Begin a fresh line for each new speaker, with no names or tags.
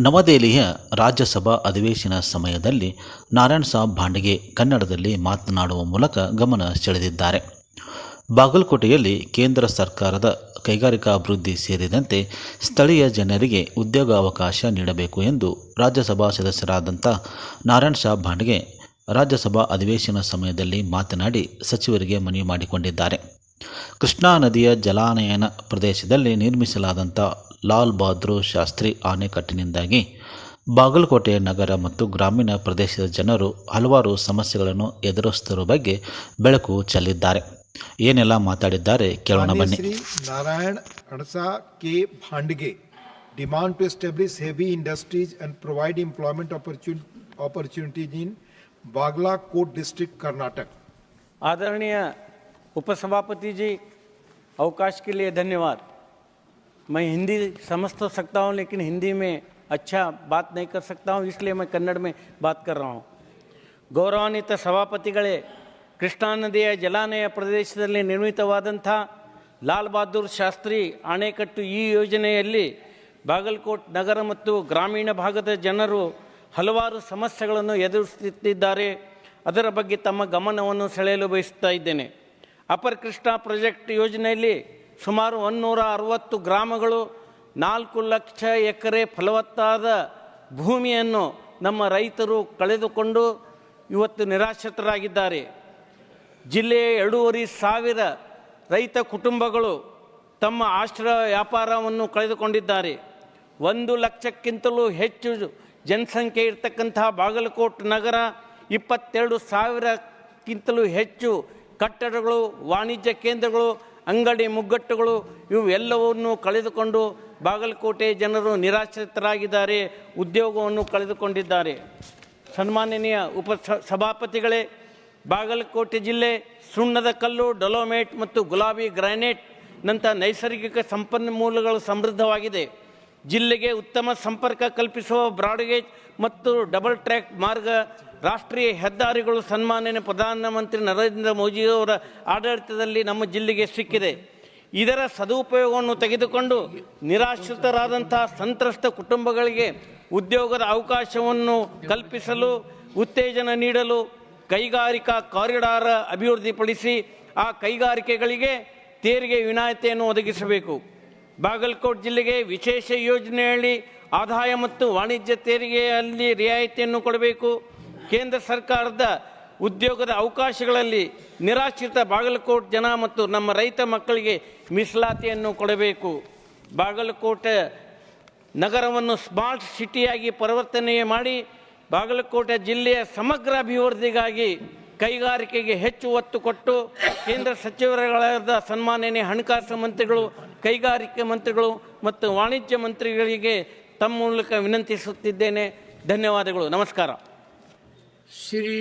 ನವದೆಹಲಿಯ ರಾಜ್ಯಸಭಾ ಅಧಿವೇಶನ ಸಮಯದಲ್ಲಿ ನಾರಾಯಣ್ ಸಾಬ್ ಭಾಂಡಗೆ ಕನ್ನಡದಲ್ಲಿ ಮಾತನಾಡುವ ಮೂಲಕ ಗಮನ ಸೆಳೆದಿದ್ದಾರೆ. ಬಾಗಲಕೋಟೆಯಲ್ಲಿ ಕೇಂದ್ರ ಸರ್ಕಾರದ ಕೈಗಾರಿಕಾಭಿವೃದ್ಧಿ ಸೇರಿದಂತೆ ಸ್ಥಳೀಯ ಜನರಿಗೆ ಉದ್ಯೋಗಾವಕಾಶ ನೀಡಬೇಕು ಎಂದು ರಾಜ್ಯಸಭಾ ಸದಸ್ಯರಾದಂಥ ನಾರಾಯಣ್ ಸಾಬ್ ಭಾಂಡಗೆ ರಾಜ್ಯಸಭಾ ಅಧಿವೇಶನ ಸಮಯದಲ್ಲಿ ಮಾತನಾಡಿ ಸಚಿವರಿಗೆ ಮನವಿ ಮಾಡಿಕೊಂಡಿದ್ದಾರೆ. ಕೃಷ್ಣಾ ನದಿಯ ಜಲಾನಯನ ಪ್ರದೇಶದಲ್ಲಿ ನಿರ್ಮಿಸಲಾದಂಥ ಲಾಲ್ ಬಹದ್ದೂರ್ ಶಾಸ್ತ್ರಿ ಅಣೆಕಟ್ಟಿನಿಂದಾಗಿ ಬಾಗಲಕೋಟೆ ನಗರ ಮತ್ತು ಗ್ರಾಮೀಣ ಪ್ರದೇಶದ ಜನರು ಹಲವಾರು ಸಮಸ್ಯೆಗಳನ್ನು ಎದುರಿಸುತ್ತಿರುವ ಬಗ್ಗೆ ಬೆಳಕು ಚೆಲ್ಲಿದ್ದಾರೆ. ಏನೆಲ್ಲ ಮಾತಾಡಿದ್ದಾರೆ ಕೇಳೋಣ ಬನ್ನಿ.
ಶ್ರೀ ನಾರಾಯಣ್ ಅಣಸಾ K Bhandage demand to establish heavy industries and provide employment opportunities in Bagalkot district Karnataka.
आदरणीय उपसभापति जी, अवकाश के लिए धन्यवाद. मैं हिंदी समझ तो सकता हूँ लेकिन हिंदी में अच्छा बात नहीं कर सकता हूँ, इसलिए मैं कन्नड़ में बात कर रहा हूँ. ಗೌರವಾನ್ವಿತ ಸಭಾಪತಿಗಳೇ, ಕೃಷ್ಣಾ ನದಿಯ ಜಲಾನಯ ಪ್ರದೇಶದಲ್ಲಿ ನಿರ್ಮಿತವಾದಂಥ ಲಾಲ್ ಬಹದ್ದೂರ್ ಶಾಸ್ತ್ರಿ ಅಣೆಕಟ್ಟು ಈ ಯೋಜನೆಯಲ್ಲಿ ಬಾಗಲಕೋಟ್ ನಗರ ಮತ್ತು ಗ್ರಾಮೀಣ ಭಾಗದ ಜನರು ಹಲವಾರು ಸಮಸ್ಯೆಗಳನ್ನು ಎದುರಿಸುತ್ತಿದ್ದಾರೆ. ಅದರ ಬಗ್ಗೆ ತಮ್ಮ ಗಮನವನ್ನು ಸೆಳೆಯಲು ಬಯಸುತ್ತಾ ಇದ್ದೇನೆ. ಅಪರ್ ಕೃಷ್ಣಾ ಪ್ರಾಜೆಕ್ಟ್ ಯೋಜನೆಯಲ್ಲಿ ಸುಮಾರು 160 ಗ್ರಾಮಗಳು 4 ಲಕ್ಷ ಎಕರೆ ಫಲವತ್ತಾದ ಭೂಮಿಯನ್ನು ನಮ್ಮ ರೈತರು ಕಳೆದುಕೊಂಡು ಇವತ್ತು ನಿರಾಶ್ರಿತರಾಗಿದ್ದಾರೆ. ಜಿಲ್ಲೆಯ 2,500 ರೈತ ಕುಟುಂಬಗಳು ತಮ್ಮ ಆಶ್ರಯ ವ್ಯಾಪಾರವನ್ನು ಕಳೆದುಕೊಂಡಿದ್ದಾರೆ. 1 ಲಕ್ಷಕ್ಕಿಂತಲೂ ಹೆಚ್ಚು ಜನಸಂಖ್ಯೆ ಇರತಕ್ಕಂತಹ ಬಾಗಲಕೋಟ್ ನಗರ 22,000ಕ್ಕಿಂತಲೂ ಹೆಚ್ಚು ಕಟ್ಟಡಗಳು, ವಾಣಿಜ್ಯ ಕೇಂದ್ರಗಳು, ಅಂಗಡಿ ಮುಗ್ಗಟ್ಟುಗಳು ಇವೆಲ್ಲವನ್ನು ಕಳೆದುಕೊಂಡು ಬಾಗಲಕೋಟೆ ಜನರು ನಿರಾಶ್ರಿತರಾಗಿದ್ದಾರೆ, ಉದ್ಯೋಗವನ್ನು ಕಳೆದುಕೊಂಡಿದ್ದಾರೆ. ಸನ್ಮಾನನೀಯ ಸಭಾಪತಿಗಳೇ, ಬಾಗಲಕೋಟೆ ಜಿಲ್ಲೆ ಸುಣ್ಣದ ಕಲ್ಲು, ಡೊಲೊಮೇಟ್ ಮತ್ತು ಗುಲಾಬಿ ಗ್ರಾನೈಟ್ ನಂಥ ನೈಸರ್ಗಿಕ ಸಂಪನ್ಮೂಲಗಳು ಸಮೃದ್ಧವಾಗಿದೆ. ಜಿಲ್ಲೆಗೆ ಉತ್ತಮ ಸಂಪರ್ಕ ಕಲ್ಪಿಸುವ ಬ್ರಾಡ್ಗೇಜ್ ಮತ್ತು ಡಬಲ್ ಟ್ರ್ಯಾಕ್ ಮಾರ್ಗ, ರಾಷ್ಟ್ರೀಯ ಹೆದ್ದಾರಿಗಳು ಸನ್ಮಾನ್ಯ ಪ್ರಧಾನಮಂತ್ರಿ ನರೇಂದ್ರ ಮೋದಿಯವರ ಆಡಳಿತದಲ್ಲಿ ನಮ್ಮ ಜಿಲ್ಲೆಗೆ ಸಿಕ್ಕಿದೆ. ಇದರ ಸದುಪಯೋಗವನ್ನು ತೆಗೆದುಕೊಂಡು ನಿರಾಶ್ರಿತರಾದಂಥ ಸಂತ್ರಸ್ತ ಕುಟುಂಬಗಳಿಗೆ ಉದ್ಯೋಗದ ಅವಕಾಶವನ್ನು ಕಲ್ಪಿಸಲು, ಉತ್ತೇಜನ ನೀಡಲು ಕೈಗಾರಿಕಾ ಕಾರಿಡಾರ್ ಅಭಿವೃದ್ಧಿಪಡಿಸಿ ಆ ಕೈಗಾರಿಕೆಗಳಿಗೆ ತೆರಿಗೆ ವಿನಾಯಿತಿಯನ್ನು ಒದಗಿಸಬೇಕು. ಬಾಗಲಕೋಟ್ ಜಿಲ್ಲೆಗೆ ವಿಶೇಷ ಯೋಜನೆಯಲ್ಲಿ ಆದಾಯ ಮತ್ತು ವಾಣಿಜ್ಯ ತೆರಿಗೆಯಲ್ಲಿ ರಿಯಾಯಿತಿಯನ್ನು ಕೊಡಬೇಕು. ಕೇಂದ್ರ ಸರ್ಕಾರದ ಉದ್ಯೋಗದ ಅವಕಾಶಗಳಲ್ಲಿ ನಿರಾಶ್ರಿತ ಬಾಗಲಕೋಟ್ ಜನ ಮತ್ತು ನಮ್ಮ ರೈತ ಮಕ್ಕಳಿಗೆ ಮೀಸಲಾತಿಯನ್ನು ಕೊಡಬೇಕು. ಬಾಗಲಕೋಟೆ ನಗರವನ್ನು ಸ್ಮಾರ್ಟ್ ಸಿಟಿಯಾಗಿ ಪರಿವರ್ತನೆ ಮಾಡಿ ಬಾಗಲಕೋಟೆ ಜಿಲ್ಲೆಯ ಸಮಗ್ರ ಅಭಿವೃದ್ಧಿಗಾಗಿ ಕೈಗಾರಿಕೆಗೆ ಹೆಚ್ಚು ಒತ್ತು ಕೊಟ್ಟು ಕೇಂದ್ರ ಸಚಿವರುಗಳಾದ ಸನ್ಮಾನ್ಯ ಹಣಕಾಸು ಮಂತ್ರಿಗಳು, ಕೈಗಾರಿಕೆ ಮಂತ್ರಿಗಳು ಮತ್ತು ವಾಣಿಜ್ಯ ಮಂತ್ರಿಗಳಿಗೆ ತಮ್ಮ ಮೂಲಕ ವಿನಂತಿಸುತ್ತಿದ್ದೇನೆ. ಧನ್ಯವಾದಗಳು. ನಮಸ್ಕಾರ.
ಶ್ರೀ